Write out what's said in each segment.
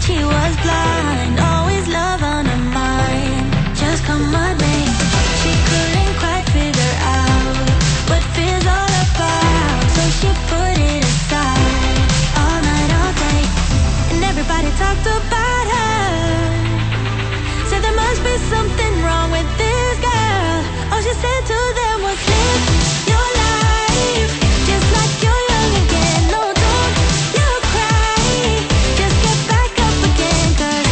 She was blind, always love on her mind. Just come my way. She couldn't quite figure out what fear's all about, so she put it aside all night, all day. And everybody talked about her, said there must be something wrong with this girl. All she said to them was, live your life just like you're young again. No, don't you cry, just get back up again. 'Cause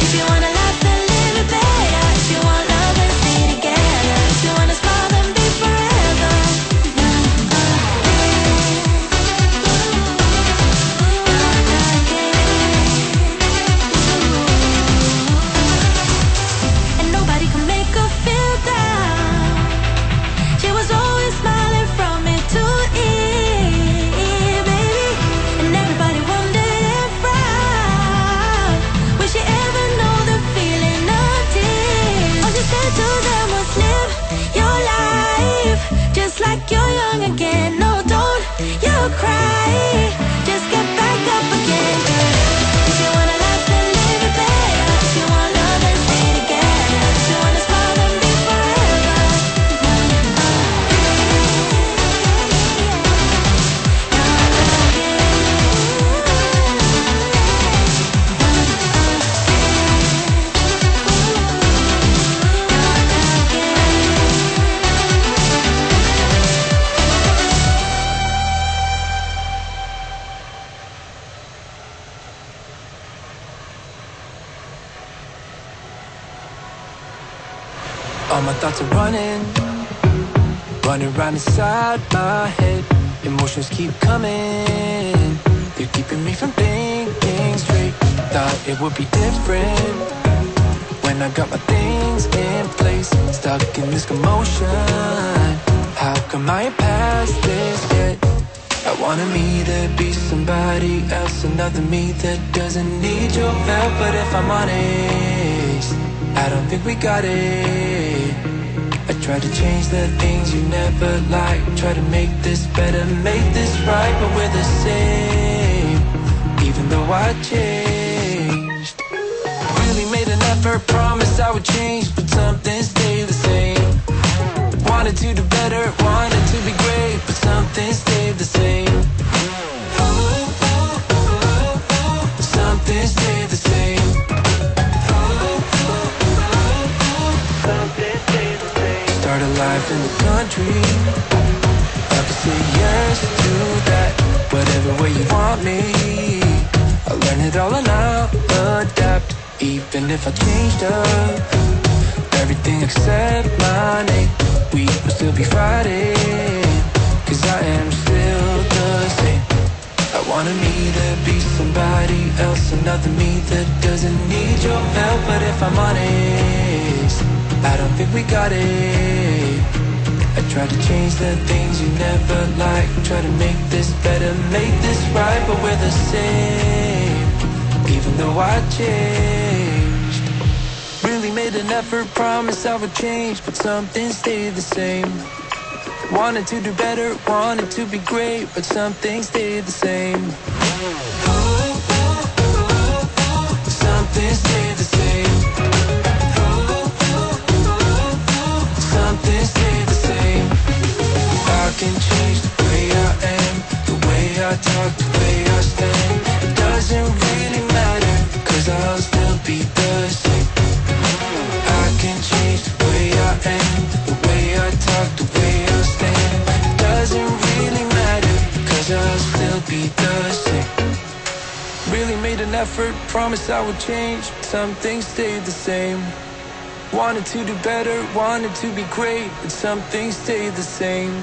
if you wanna laugh, then live it better. If you want love, then stay together. If you wanna smile, then be forever. And nobody can make her feel down. She was always smiling from ear to ear, baby. And everybody wondered and frowned, will she ever know the feeling of tears? All she said to them was, live your life just like you're young again. No, don't you cry, just get back up again. 'Cause if you wanna laugh, then live it better. If you want love, then stay together. If you wanna smile, then be forever. All my thoughts are running round inside my head. Emotions keep coming, they're keeping me from thinking straight. Thought it would be different when I got my things in place. Stuck in this commotion, how come I ain't past this yet? I wanted me to be somebody else, another me that doesn't need your help. But if I'm honest, I don't think we got it. I try to change the things you never liked, try to make this better, make this right, but we're the same, even though I changed. Really made an effort, promised I would change, but something stayed the same. Wanted to do better, wanted to be great, but something stayed the same. Something stayed the same. Start a life in the country, I can say yes to that. Whatever way you want me, I'll learn it all and I'll adapt. Even if I changed up everything except my name, we will still be fighting, 'cause I am still the same. I wanted me to be somebody else, another me that doesn't need your help. But if I'm honest, I don't think we got it. I try to change the things you never liked, try to make this better, make this right, but we're the same, even though I changed. Really made an effort, promised I would change, but something stayed the same. Wanted to do better, wanted to be great, but something stayed the same. Something stayed the same. Something stayed the same. I can change the way I am, the way I talk, the way I stand. It doesn't really matter, 'cause I'll still be the same. I can change the way I am, the way I talk, the way I stand. It doesn't really matter, 'cause I'll still be the same. Really made an effort, promised I would change, but some things stayed the same. Wanted to do better, wanted to be great, but some things stayed the same.